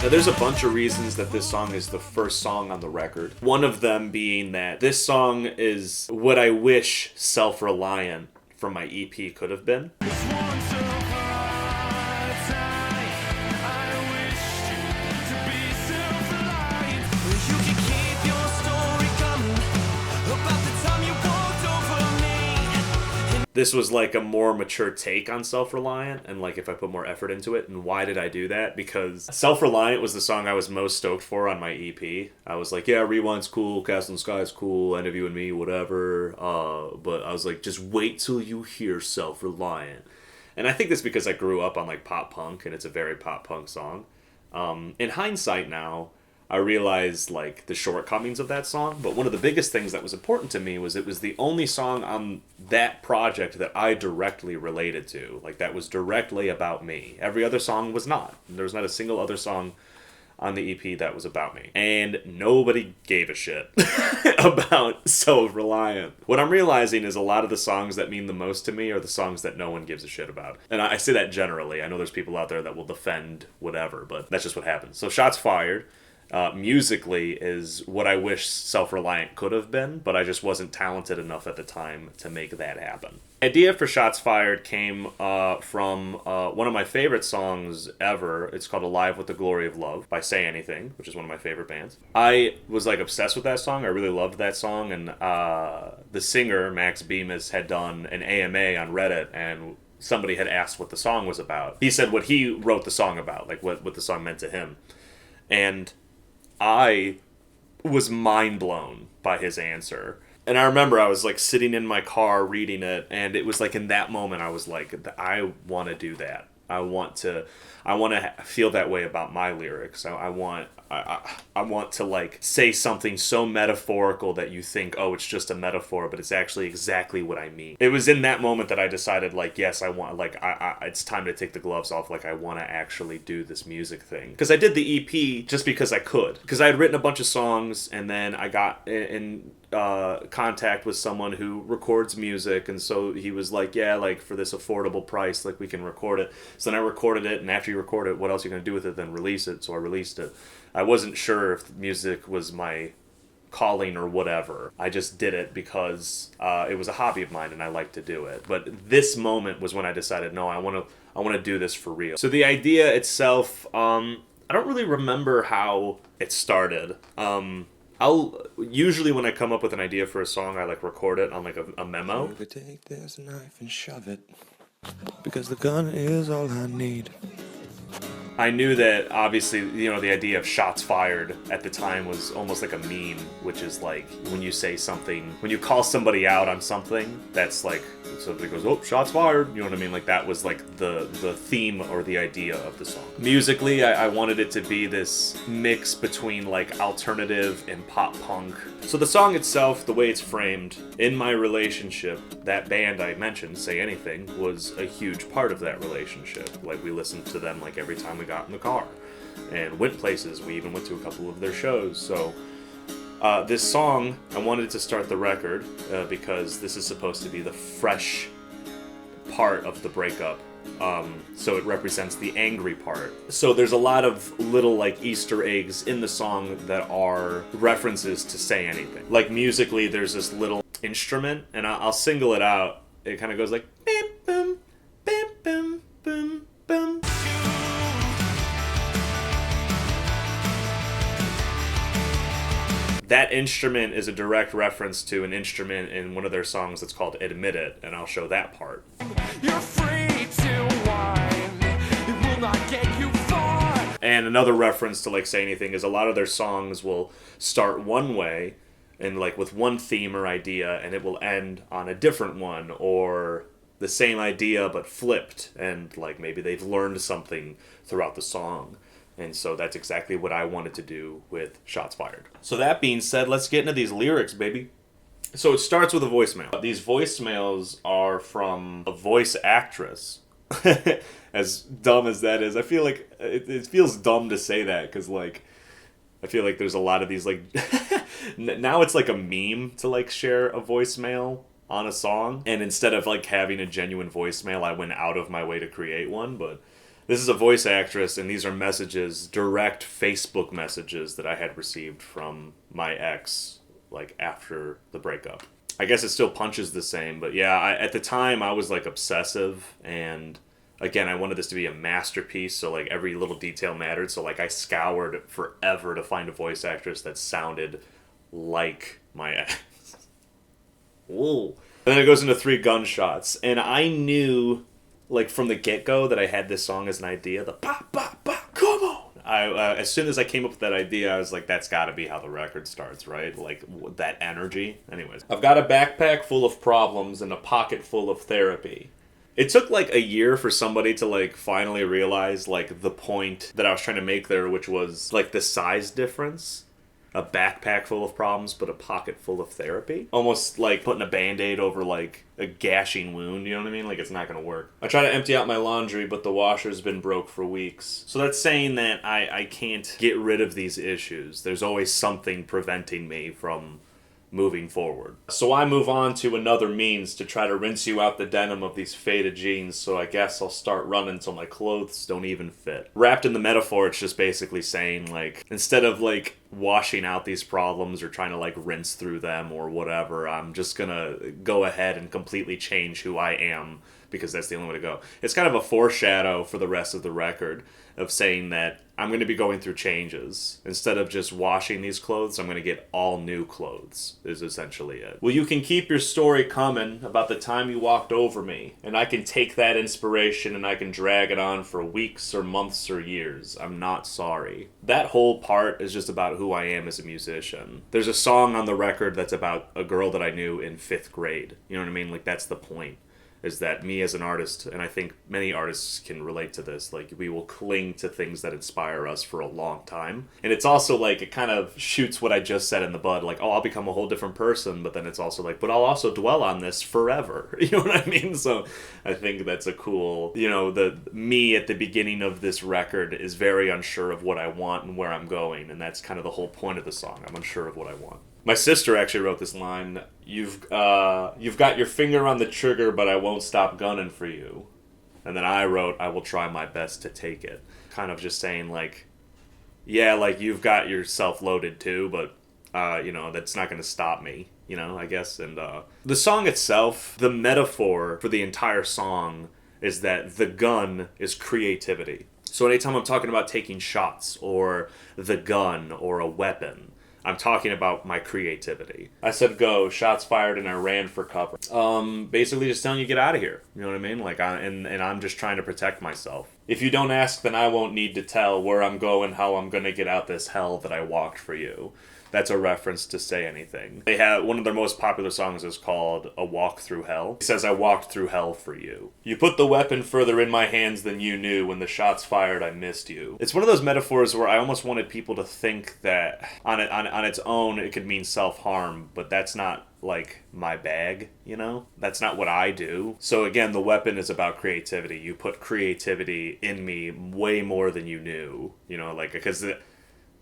Now, there's a bunch of reasons that this song is the first song on the record. One of them being that this song is what I wish Self-Reliant from my EP could have been. This was like a more mature take on Self-Reliant, and like if I put more effort into it. And why did I do that? Because Self-Reliant was the song I was most stoked for on my EP. I was like, yeah, Rewind's cool, Castle in the Sky is cool, End of You and Me, whatever. But I was like, just wait till you hear Self-Reliant. And I think that's because I grew up on like pop punk, and it's a very pop punk song. In hindsight now, I realized like the shortcomings of that song, but one of the biggest things that was important to me was it was the only song on that project that I directly related to, like that was directly about me. Every other song was not. There was not a single other song on the EP that was about me. And nobody gave a shit about Self-Reliant. What I'm realizing is a lot of the songs that mean the most to me are the songs that no one gives a shit about. And I say that generally. I know there's people out there that will defend whatever, but that's just what happens. So Shots Fired, musically, is what I wish Self-Reliant could have been, but I just wasn't talented enough at the time to make that happen. The idea for Shots Fired came from one of my favorite songs ever. It's called Alive with the Glory of Love by Say Anything, which is one of my favorite bands. I was like obsessed with that song. I really loved that song, and the singer, Max Bemis, had done an AMA on Reddit, and somebody had asked what the song was about. He said what he wrote the song about, like what the song meant to him. And I was mind blown by his answer. And I remember I was like sitting in my car reading it, and it was like in that moment I was like, I want to do that. I want to feel that way about my lyrics. I want to like say something so metaphorical that you think, oh, it's just a metaphor, but it's actually exactly what I mean. It was in that moment that I decided, like, yes, I want, like, it's time to take the gloves off. Like, I want to actually do this music thing. Because I did the EP just because I could. Because I had written a bunch of songs, and then I got in contact with someone who records music, and so he was like, yeah, like for this affordable price, like we can record it. So then I recorded it, and after you record it, what else are you going to do with it? Then release it. So I released it. I wasn't sure if music was my calling or whatever. I just did it because it was a hobby of mine and I like to do it. But this moment was when I decided, no, I want to do this for real. So the idea itself, I don't really remember how it started. I'll usually, when I come up with an idea for a song, I like record it on like a memo. You could take this knife and shove it, because the gun is all I need. I knew that obviously, you know, the idea of shots fired at the time was almost like a meme, which is like when you say something, when you call somebody out on something, that's like, somebody goes, oh, shots fired, you know what I mean? Like that was like the theme or the idea of the song. Musically, I wanted it to be this mix between like alternative and pop punk. So the song itself, the way it's framed, in my relationship, that band I mentioned, Say Anything, was a huge part of that relationship. Like we listened to them like every time we got in the car and went places. We even went to a couple of their shows. So this song, I wanted to start the record because this is supposed to be the fresh part of the breakup. So it represents the angry part. So there's a lot of little like Easter eggs in the song that are references to Say Anything. Like musically, there's this little instrument, and I'll single it out. It kind of goes like bam, boom, bam, boom, boom, boom. That instrument is a direct reference to an instrument in one of their songs that's called Admit It, and I'll show that part. You're free to whine, it will not get you far. And another reference to like Say Anything is a lot of their songs will start one way and like with one theme or idea, and it will end on a different one, or the same idea but flipped, and like maybe they've learned something throughout the song. And so that's exactly what I wanted to do with Shots Fired. So that being said, let's get into these lyrics, baby. So it starts with a voicemail. These voicemails are from a voice actress. As dumb as that is, I feel like it feels dumb to say that, because like I feel like there's a lot of these like now it's like a meme to like share a voicemail on a song, and instead of like having a genuine voicemail, I went out of my way to create one. But This is a voice actress, and these are messages, direct Facebook messages that I had received from my ex, like, after the breakup. I guess it still punches the same, but yeah, at the time I was, like, obsessive, and again, I wanted this to be a masterpiece, so, like, every little detail mattered, so, like, I scoured forever to find a voice actress that sounded like my ex. Whoa. And then it goes into 3 gunshots, and I knew, like, from the get-go that I had this song as an idea, the pop, pop, pop, come on! As soon as I came up with that idea, I was like, that's gotta be how the record starts, right? Like, that energy. Anyways. I've got a backpack full of problems and a pocket full of therapy. It took, like, a year for somebody to, like, finally realize, like, the point that I was trying to make there, which was, like, the size difference. A backpack full of problems, but a pocket full of therapy. Almost like putting a Band-Aid over, like, a gashing wound, you know what I mean? Like, it's not gonna work. I try to empty out my laundry, but the washer's been broke for weeks. So that's saying that I can't get rid of these issues. There's always something preventing me from moving forward. So I move on to another means to try to rinse you out the denim of these faded jeans, so I guess I'll start running till my clothes don't even fit. Wrapped in the metaphor, it's just basically saying, like, instead of, like, washing out these problems or trying to, like, rinse through them or whatever, I'm just gonna go ahead and completely change who I am, because that's the only way to go. It's kind of a foreshadow for the rest of the record of saying that I'm going to be going through changes. Instead of just washing these clothes, I'm going to get all new clothes, is essentially it. Well, you can keep your story coming about the time you walked over me, and I can take that inspiration and I can drag it on for weeks or months or years. I'm not sorry. That whole part is just about who I am as a musician. There's a song on the record that's about a girl that I knew in 5th grade. You know what I mean? Like, that's the point. Is that me as an artist, and I think many artists can relate to this, like, we will cling to things that inspire us for a long time. And it's also like, it kind of shoots what I just said in the bud, like, oh, I'll become a whole different person, but then it's also like, but I'll also dwell on this forever. You know what I mean? So I think that's a cool, you know, the me at the beginning of this record is very unsure of what I want and where I'm going, and that's kind of the whole point of the song. I'm unsure of what I want. My sister actually wrote this line, you've got your finger on the trigger, but I won't stop gunning for you. And then I wrote, I will try my best to take it. Kind of just saying, like, yeah, like, you've got yourself loaded too, but, you know, that's not going to stop me, you know, I guess. And the song itself, the metaphor for the entire song is that the gun is creativity. So anytime I'm talking about taking shots or the gun or a weapon, I'm talking about my creativity. I said go, shots fired, and I ran for cover. Basically just telling you get out of here. You know what I mean? Like, and I'm just trying to protect myself. If you don't ask, then I won't need to tell where I'm going, how I'm gonna get out this hell that I walked for you. That's a reference to Say Anything. They have one of their most popular songs is called A Walk Through Hell. It says, I walked through hell for you. You put the weapon further in my hands than you knew. When the shots fired, I missed you. It's one of those metaphors where I almost wanted people to think that on its own it could mean self-harm, but that's not, like, my bag, you know? That's not what I do. So again, the weapon is about creativity. You put creativity in me way more than you knew, you know, like, because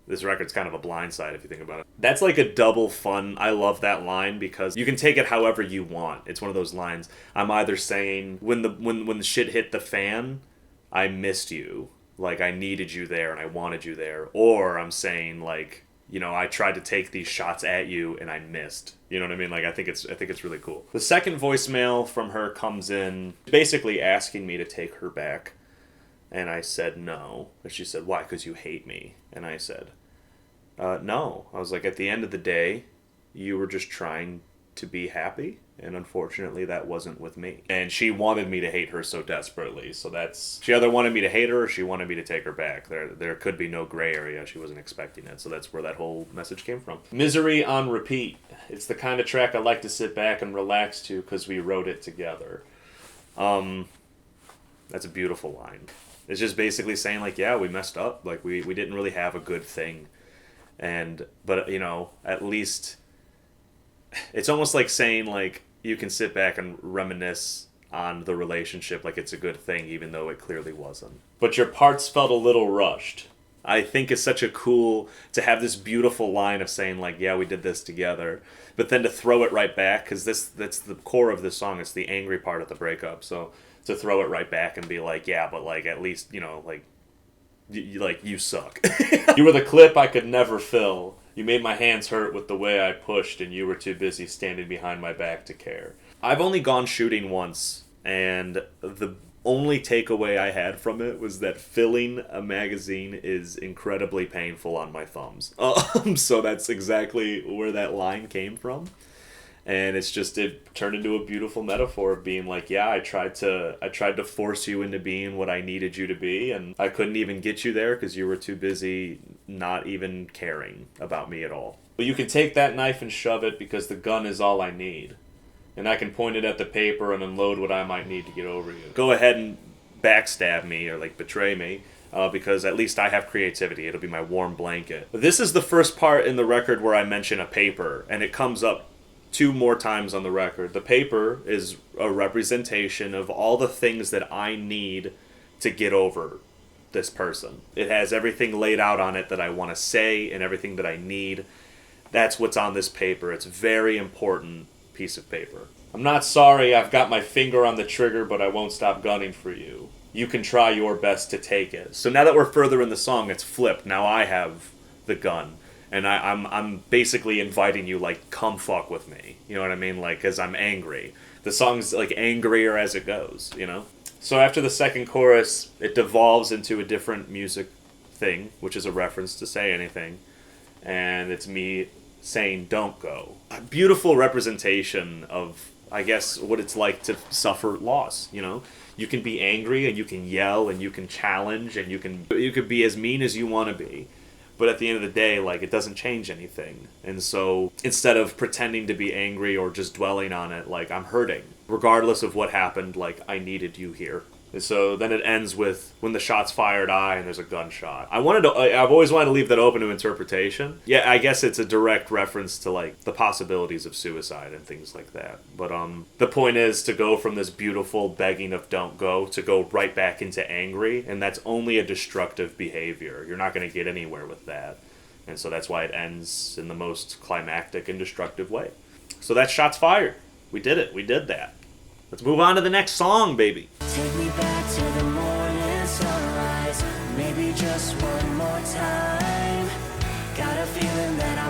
this record's kind of a blindside if you think about it. That's like a double fun. I love that line because you can take it however you want. It's one of those lines. I'm either saying when the shit hit the fan, I missed you. Like, I needed you there and I wanted you there. Or I'm saying, like, you know, I tried to take these shots at you and I missed. You know what I mean? Like, I think it's really cool. The second voicemail from her comes in basically asking me to take her back. And I said no. And she said, why? Because you hate me. And I said, no. I was like, at the end of the day, you were just trying to be happy. And unfortunately, that wasn't with me. And she wanted me to hate her so desperately. So she either wanted me to hate her or she wanted me to take her back. There could be no gray area. She wasn't expecting it. So that's where that whole message came from. Misery on repeat. It's the kind of track I like to sit back and relax to because we wrote it together. That's a beautiful line. It's just basically saying, like, yeah, we messed up. Like, we didn't really have a good thing. But, you know, at least it's almost like saying, like, you can sit back and reminisce on the relationship like it's a good thing, even though it clearly wasn't. But your parts felt a little rushed. I think it's such a cool, to have this beautiful line of saying, like, yeah, we did this together, but then to throw it right back, because that's the core of this song. It's the angry part of the breakup. So to throw it right back and be like, yeah, but like at least, you know, like you suck. You were the clip I could never fill. You made my hands hurt with the way I pushed, and you were too busy standing behind my back to care. I've only gone shooting once, and the only takeaway I had from it was that filling a magazine is incredibly painful on my thumbs. So that's exactly where that line came from. And it turned into a beautiful metaphor of being like, yeah, I tried to force you into being what I needed you to be, and I couldn't even get you there because you were too busy not even caring about me at all. But you can take that knife and shove it because the gun is all I need. And I can point it at the paper and unload what I might need to get over you. Go ahead and backstab me or like betray me. Because at least I have creativity. It'll be my warm blanket. But this is the first part in the record where I mention a paper, and it comes up 2 more times on the record. The paper is a representation of all the things that I need to get over this person. It has everything laid out on it that I want to say and everything that I need. That's what's on this paper. It's a very important piece of paper. I'm not sorry I've got my finger on the trigger, but I won't stop gunning for you. You can try your best to take it. So now that we're further in the song, it's flipped. Now I have the gun. And I'm basically inviting you, like, come fuck with me. You know what I mean? Like, because I'm angry. The song's, like, angrier as it goes, you know? So after the second chorus, it devolves into a different music thing, which is a reference to Say Anything. And it's me saying, don't go. A beautiful representation of, I guess, what it's like to suffer loss, you know? You can be angry, and you can yell, and you can challenge, and you could be as mean as you want to be. But at the end of the day, like, it doesn't change anything. And so instead of pretending to be angry or just dwelling on it, like, I'm hurting. Regardless of what happened, like, I needed you here. And so then it ends with, when the shot's fired, and there's a gunshot. I've always wanted to leave that open to interpretation. Yeah, I guess it's a direct reference to, like, the possibilities of suicide and things like that. But the point is to go from this beautiful begging of don't go to go right back into angry, and that's only a destructive behavior. You're not going to get anywhere with that. And so that's why it ends in the most climactic and destructive way. So that shot's fired. We did it. We did that. Let's move on to the next song, baby. Take me back to the morning sunrise, maybe just one more time. Got a feeling that